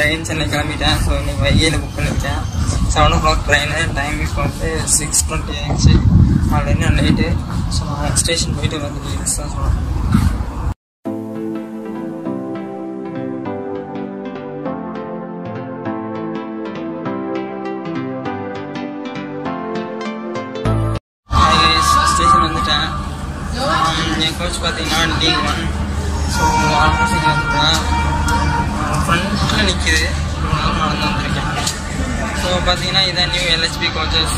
train Chennai கிளம்பிட்டேன். So இன்னைக்கு வைகையில் book பண்ணிட்டேன். 7 o'clock ட்ரெயின். டைம் இப்போ வந்து 6:20 ஆகிடுச்சு. அதில் இன்னும் லேட்டு. ஸோ நான் ஸ்டேஷன் போயிட்டு வந்து டீல்ஸ் தான் சொல்லுவேன். ஸ்டேஷன் வந்துட்டேன். என் கோச் பார்த்தீங்கன்னா D1. ஸோ ஆல்மோஸ்ட் இங்கே வந்துட்டேன். ஃப்ரண்ட்டில் நிற்கிது. நடந்து வந்திருக்கேன். ஸோ பார்த்தீங்கன்னா இதான் நியூ LHB கோச்சஸ்.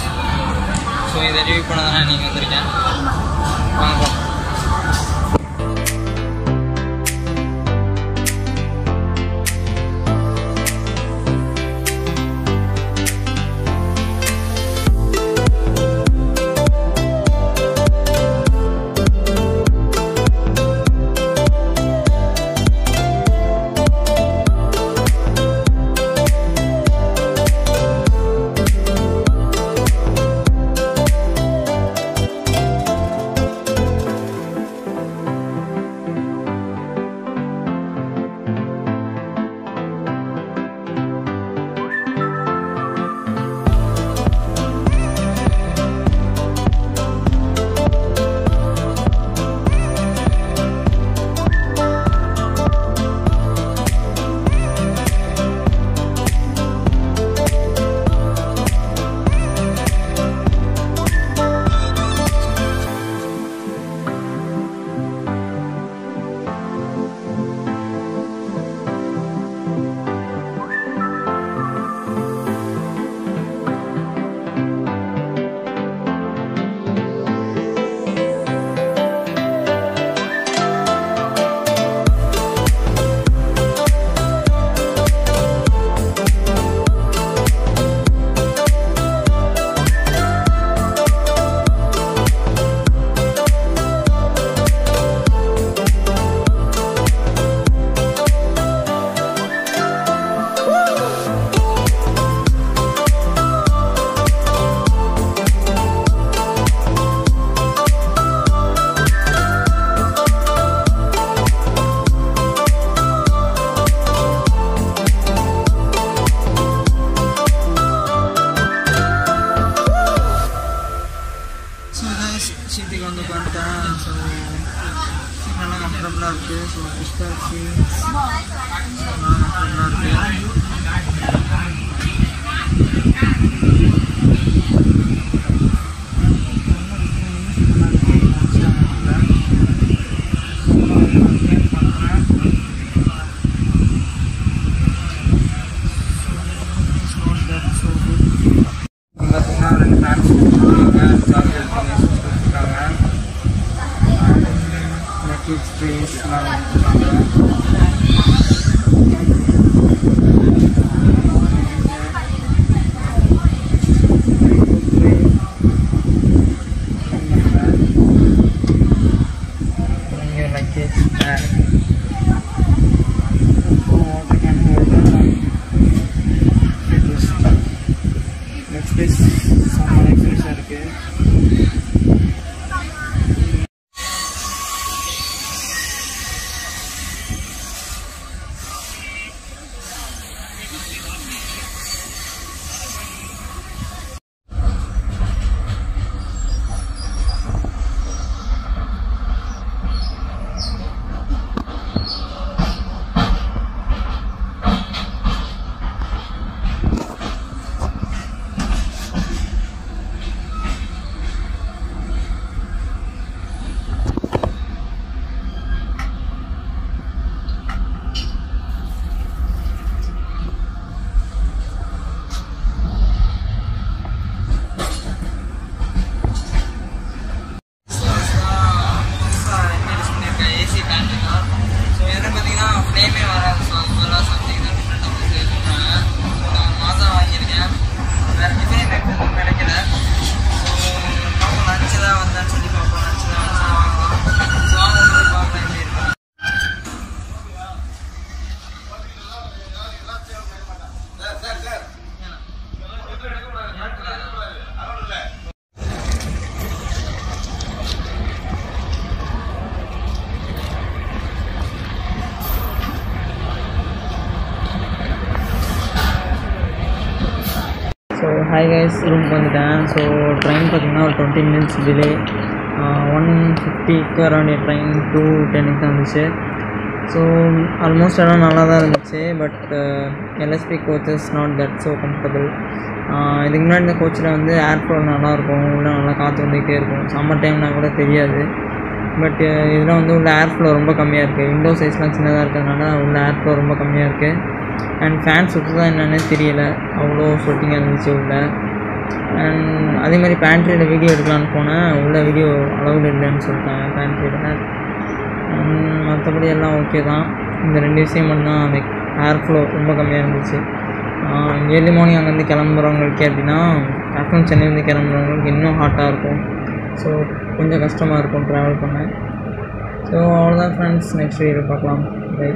ஸோ இதை ரிவ்யூ பண்ண தானே நீங்கள் வந்திருக்கேன். வாங்க. சீட்டுக்கு வந்து உட்காந்துட்டேன். ஸோ நல்லா கம்ஃபர்டபுளாக இருக்குது. ஸோ பிஸ்டாக் சீட்ஸ் நல்லா கம்ஃபர்டபுளாக இருக்குது. பார்த்தீங்கன்னா 2 ஃபேன்ஸ் ஸ்பேஸ்லாம் ஹாய் கைஸ், ரூமுக்கு வந்துட்டேன். ஸோ ட்ரெயின் பார்த்திங்கன்னா ஒரு 20 minutes டிலே. 1:50க்கு அரௌண்ட் ட்ரெயின் 2:10க்கு தான் வந்துச்சு. ஸோ ஆல்மோஸ்ட் எல்லாம் நல்லா தான் இருந்துச்சு. But LHB coaches not that so comfortable. இதுக்கு முன்னாடி இந்த கோச்சில் வந்து ஏர் ஃப்ளோ நல்லாயிருக்கும், உள்ளே நல்லா காற்று வந்துகிட்டே இருக்கும். சம்மர் டைம்னா கூட தெரியாது. பட் இதில் வந்து உள்ள ஏர் ஃப்ளோ ரொம்ப கம்மியாக இருக்குது. விண்டோ சைஸ்லாம் சின்னதாக இருக்கிறதுனால உள்ள ஏர் ஃப்ளோ ரொம்ப கம்மியாக இருக்குது. அண்ட் ஃபேன் சுற்றுதா என்னன்னே தெரியல, அவ்வளோ ஸ்வெட்டிங்காக இருந்துச்சு உள்ளே. அண்ட் அதே மாதிரி பேண்ட்ரியில் வீடியோ எடுக்கலான்னு போனேன், உள்ள வீடியோ அலௌடு இல்லைன்னு சொல்லிட்டாங்க பேண்ட்ரியில். மற்றபடி எல்லாம் ஓகே தான். இந்த 2 விஷயம் மட்டும்தான், அந்த ஏர் ஃப்ளோ ரொம்ப கம்மியாக இருந்துச்சு. ஏர்லி மார்னிங் அங்கேருந்து கிளம்புறவங்களுக்கு அப்படின்னா ஆஃப்டர்நூன் சென்னையிலேருந்து கிளம்புறவங்களுக்கு இன்னும் ஹாட்டாக இருக்கும். ஸோ கொஞ்சம் கஷ்டமாக இருக்கும் ட்ராவல் பண்ண. ஸோ அவ்வளோதான் ஃப்ரெண்ட்ஸ், நெக்ஸ்ட் வீடியோ பார்க்கலாம். பை.